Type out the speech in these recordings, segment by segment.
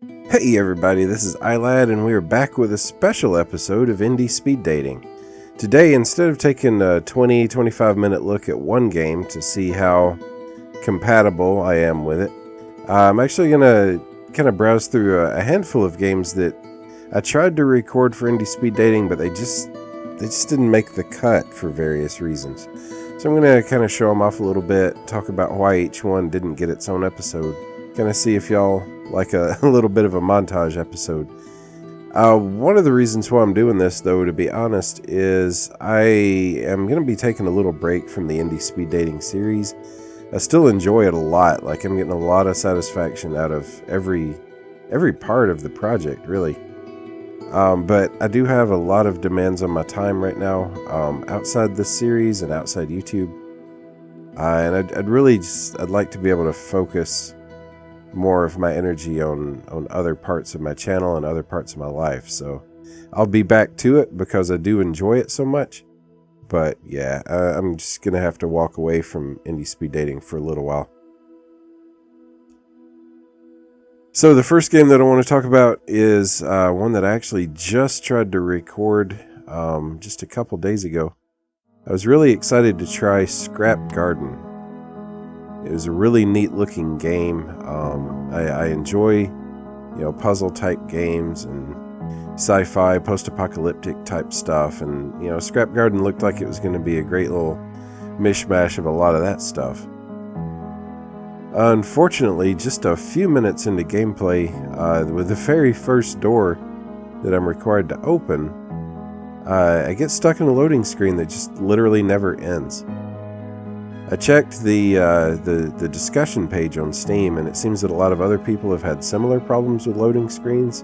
Hey everybody, this is iLad and we are back with a special episode of Indie Speed Dating. Today, instead of taking a 20-25 minute look at one game to see how compatible I am with it, I'm actually going to kind of browse through a handful of games that I tried to record for Indie Speed Dating, but they just didn't make the cut for various reasons. So I'm going to kind of show them off a little bit, talk about why each one didn't get its own episode, kind of see if y'all like a little bit of a montage episode. One of the reasons why I'm doing this, though, to be honest, is I am going to be taking a little break from the Indie Speed Dating series. I still enjoy it a lot. Like, I'm getting a lot of satisfaction out of every part of the project, really. But I do have a lot of demands on my time right now, outside this series and outside YouTube. And I'd like to be able to focus more of my energy on other parts of my channel and other parts of my life. So I'll be back to it because I do enjoy it so much. But yeah, I'm just going to have to walk away from Indie Speed Dating for a little while. So the first game that I want to talk about is one that I actually just tried to record just a couple days ago. I was really excited to try Scrap Garden. It was a really neat looking game. I enjoy, puzzle type games and sci-fi, post-apocalyptic type stuff. And, Scrap Garden looked like it was going to be a great little mishmash of a lot of that stuff. Unfortunately, just a few minutes into gameplay, with the very first door that I'm required to open, I get stuck in a loading screen that just literally never ends. I checked the discussion page on Steam, and it seems that a lot of other people have had similar problems with loading screens.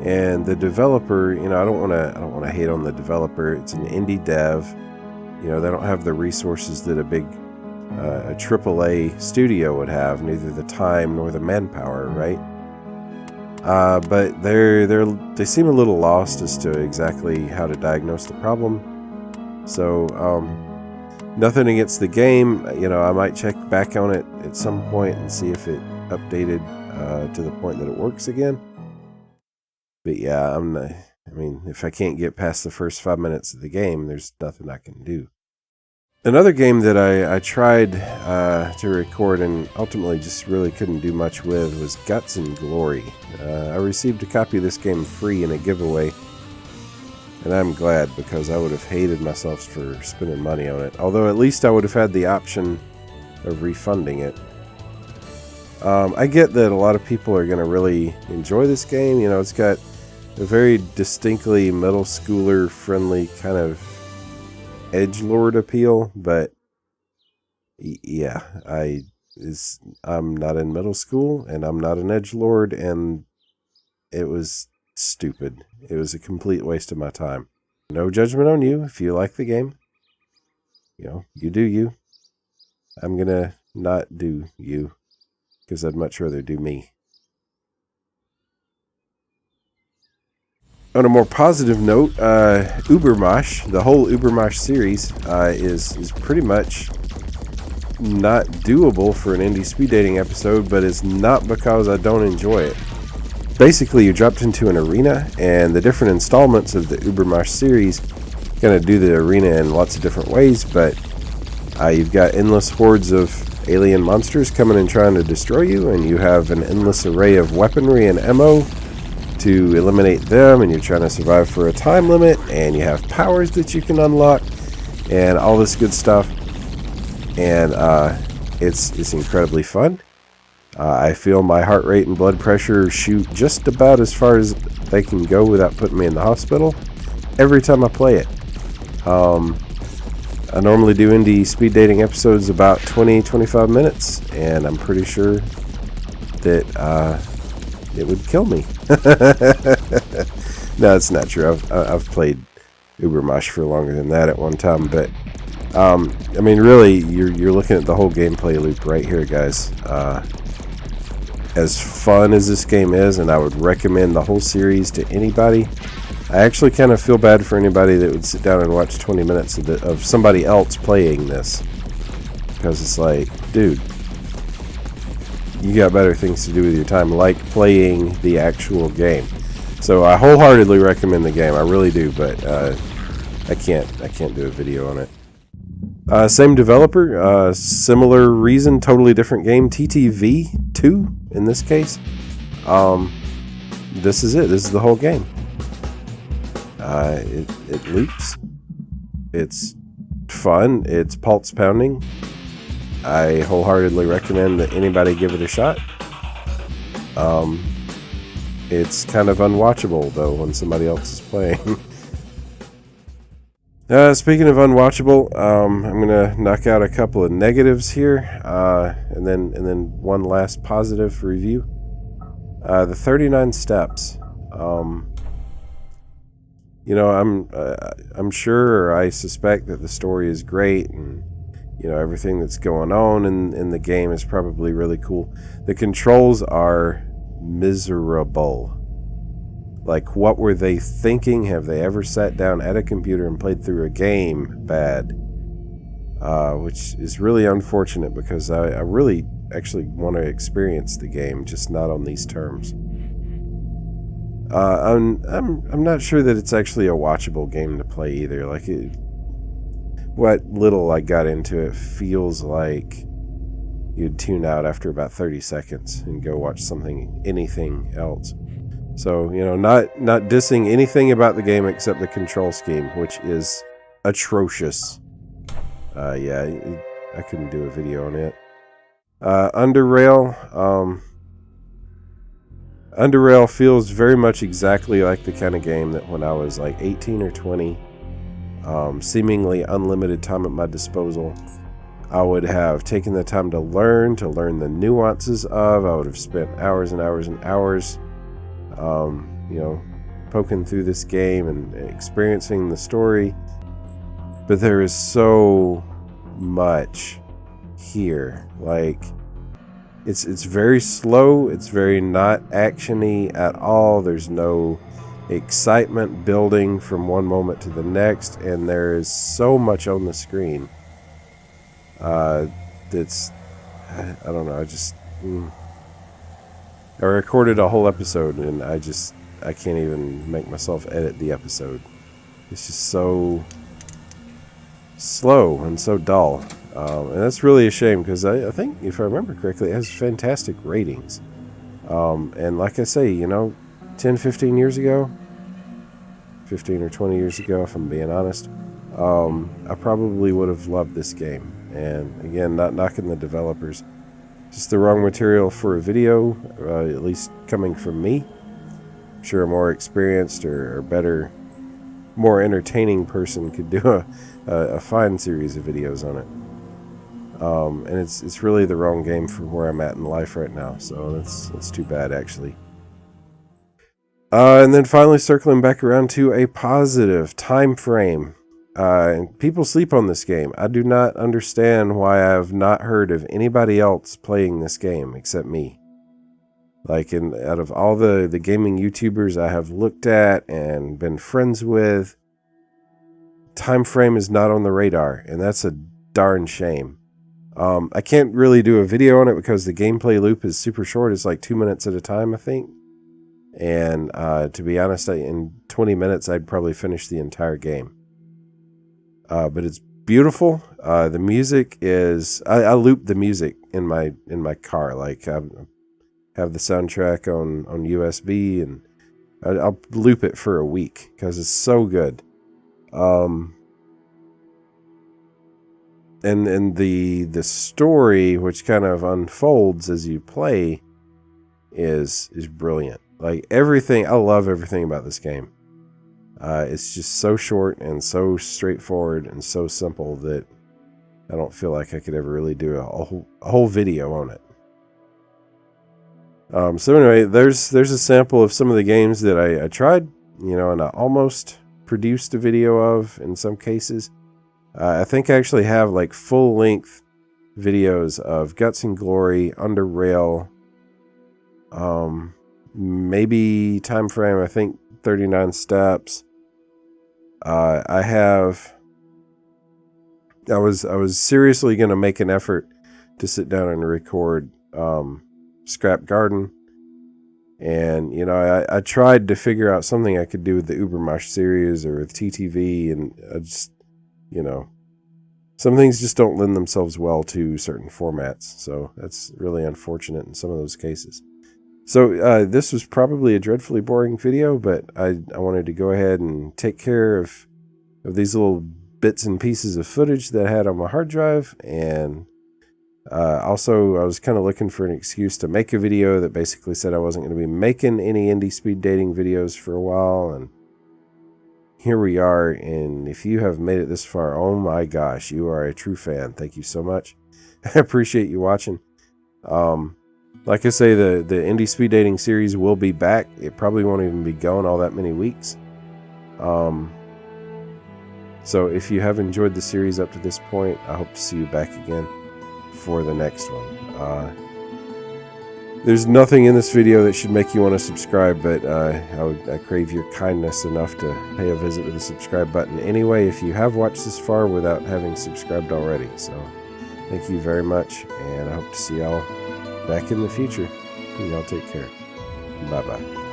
And the developer, I don't want to hate on the developer. It's an indie dev. They don't have the resources that a big a AAA studio would have, neither the time nor the manpower, right? But they seem a little lost as to exactly how to diagnose the problem. So, nothing against the game. I might check back on it at some point and see if it updated to the point that it works again. But yeah, if I can't get past the first 5 minutes of the game, there's nothing I can do. Another game that I tried to record and ultimately just really couldn't do much with was Guts and Glory. I received a copy of this game free in a giveaway, and I'm glad because I would have hated myself for spending money on it. Although at least I would have had the option of refunding it. I get that a lot of people are going to really enjoy this game. It's got a very distinctly middle schooler friendly kind of edgelord appeal, but yeah, I'm not in middle school and I'm not an edgelord, and it was stupid. It was a complete waste of my time. No judgment on you if you like the game. You do you. I'm gonna not do you because I'd much rather do me. On a more positive note, Ubermusch, the whole Ubermusch series, is pretty much not doable for an Indie Speed Dating episode, but it's not because I don't enjoy it. Basically, you're dropped into an arena, and the different installments of the Ubermusch series kind of do the arena in lots of different ways, but you've got endless hordes of alien monsters coming and trying to destroy you, and you have an endless array of weaponry and ammo to eliminate them, and you're trying to survive for a time limit, and you have powers that you can unlock and all this good stuff, and it's incredibly fun. I feel my heart rate and blood pressure shoot just about as far as they can go without putting me in the hospital every time I play it. I normally do Indie Speed Dating episodes about 20-25 minutes, and I'm pretty sure that it would kill me. No, it's not true. I've played Ubermusch for longer than that at one time, but really, you're looking at the whole gameplay loop right here, guys. As fun as this game is, and I would recommend the whole series to anybody, I actually kind of feel bad for anybody that would sit down and watch 20 minutes of somebody else playing this, because it's like, dude, you got better things to do with your time, like playing the actual game. So I wholeheartedly recommend the game. I really do, but I can't do a video on it. Same developer, similar reason, totally different game. TTV2 in this case. This is it. This is the whole game. It loops. It's fun. It's pulse pounding. I wholeheartedly recommend that anybody give it a shot. It's kind of unwatchable though when somebody else is playing. Speaking of unwatchable, I'm gonna knock out a couple of negatives here, and then one last positive review. The 39 steps. I'm sure, or I suspect that the story is great, and everything that's going on in the game is probably really cool. The controls are miserable. Like, what were they thinking? Have they ever sat down at a computer and played through a game bad? Which is really unfortunate, because I really actually want to experience the game, just not on these terms. I'm not sure that it's actually a watchable game to play either. Like, what little I got into it feels like you'd tune out after about 30 seconds and go watch anything else. So, not dissing anything about the game except the control scheme, which is atrocious. I couldn't do a video on it. Underrail. Underrail feels very much exactly like the kind of game that when I was like 18 or 20, seemingly unlimited time at my disposal, I would have taken the time to learn the nuances of. I would have spent hours and hours and hours, poking through this game and experiencing the story. But there is so much here. Like, it's very slow. It's very not actiony at all. There's no excitement building from one moment to the next, and there is so much on the screen. That's, I don't know. I recorded a whole episode, and I can't even make myself edit the episode. It's just so slow and so dull. And that's really a shame, because I think, if I remember correctly, it has fantastic ratings. And like I say, 10, 15 years ago, 15 or 20 years ago, if I'm being honest, I probably would have loved this game. And again, not knocking the developers, just the wrong material for a video, at least coming from me. I'm sure a more experienced or better, more entertaining person could do a fine series of videos on it. And it's really the wrong game for where I'm at in life right now, so that's too bad, actually. And then finally, circling back around to a positive time frame. People sleep on this game. I do not understand why I have not heard of anybody else playing this game except me. Like, out of all the gaming YouTubers I have looked at and been friends with, time frame is not on the radar, and that's a darn shame. I can't really do a video on it because the gameplay loop is super short. It's like 2 minutes at a time, I think. And to be honest, in 20 minutes, I'd probably finish the entire game. But it's beautiful. The music is... I loop the music in my car. Like, I have the soundtrack on USB, and I'll loop it for a week because it's so good. And the story, which kind of unfolds as you play, is brilliant. Like, everything, I love everything about this game. It's just so short and so straightforward and so simple that I don't feel like I could ever really do a whole video on it. So anyway, there's a sample of some of the games that I tried, and I almost produced a video of in some cases. I think I actually have like full-length videos of Guts and Glory, Underrail, maybe time frame, I think 39 steps. I was seriously going to make an effort to sit down and record scrap garden. And, you know, I tried to figure out something I could do with the Ubermusch series or with TTV, and I just, you know, some things just don't lend themselves well to certain formats. So that's really unfortunate in some of those cases. So this was probably a dreadfully boring video, but I wanted to go ahead and take care of these little bits and pieces of footage that I had on my hard drive. And also, I was kind of looking for an excuse to make a video that basically said I wasn't going to be making any indie speed dating videos for a while. And here we are. And if you have made it this far, oh my gosh, you are a true fan. Thank you so much. I appreciate you watching. Like I say, the indie speed dating series will be back. It probably won't even be going all that many weeks. So if you have enjoyed the series up to this point, I hope to see you back again for the next one. There's nothing in this video that should make you want to subscribe, but I crave your kindness enough to pay a visit to the subscribe button anyway if you have watched this far without having subscribed already. So thank you very much, and I hope to see y'all back in the future. Y'all take care. Bye-bye.